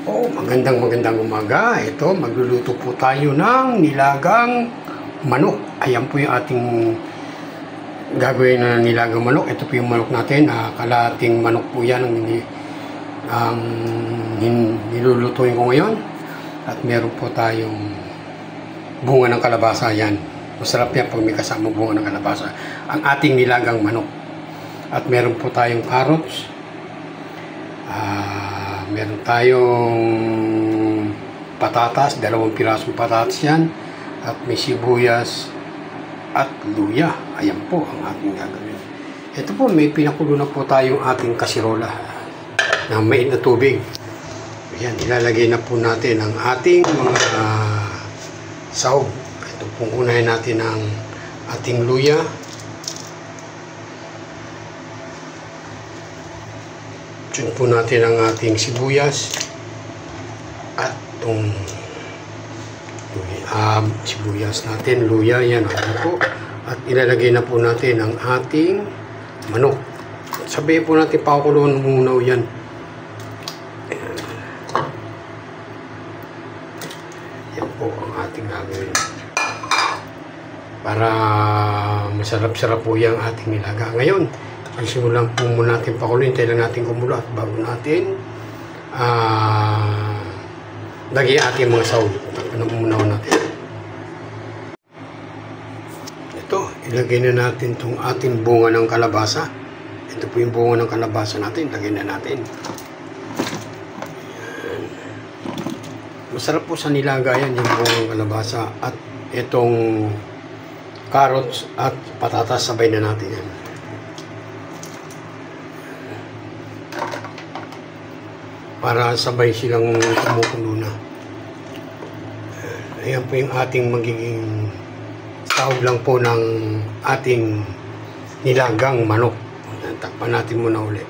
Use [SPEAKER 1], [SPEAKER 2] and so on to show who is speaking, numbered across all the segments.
[SPEAKER 1] Oh, magandang umaga. Ito, magluluto po tayo ng nilagang manok. Ayan po yung ating gagawin na nilagang manok. Ito po yung manok natin. Kalating manok po yan ang nilulutuin ko ngayon. At meron po tayong bunga ng kalabasa yan. Masarap yan pag may kasama bunga ng kalabasa. Ang ating nilagang manok. At meron po tayong carrots. Meron tayong patatas, 2 pirasong patatas yan, at may sibuyas at luya. Ayan po ang ating gagawin. Ito po, may pinakulo na po tayong ating kasirola na mainit na tubig. Ayan, ilalagay na po natin ang ating mga sahog. Ito pong unahin natin ang ating luya. Tune po natin ang ating sibuyas at itong sibuyas natin, luya, yan po. At ilalagay na po natin ang ating manok. Sabihin po natin pakukulong muna yan. Yan po ang ating gagawin. Para masarap-sarap po yung ating nilaga. Ngayon, simulan po muna natin pakuluin. Tayo lang natin kumulo at bago natin lagyan ating mga sahog. Panamunaw natin. Ito, ilagay na natin itong ating bunga ng kalabasa. Ito po yung bunga ng kalabasa natin. Lagay na natin. Ayan. Masarap po sa nilaga yan yung bunga ng kalabasa. At itong carrots at patatas, sabay na natin yan. Para sabay silang kumukulo na. Ayan po yung ating magiging sahog lang po ng ating nilagang manok. Takpan natin muna ulit.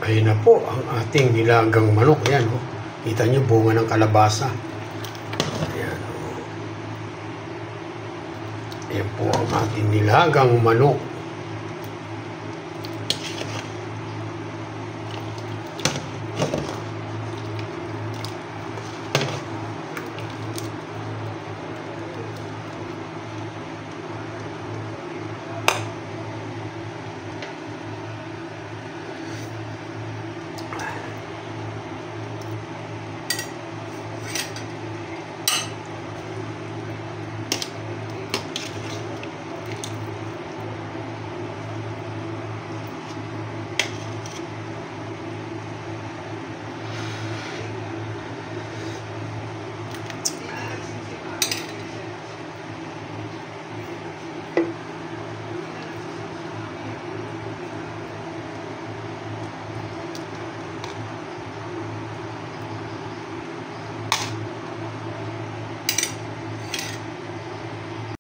[SPEAKER 1] Ayan na po ang ating nilagang manok. Ayan, oh. Kita nyo bunga ng kalabasa. Ayan, oh. Ayan po ang ating nilagang manok.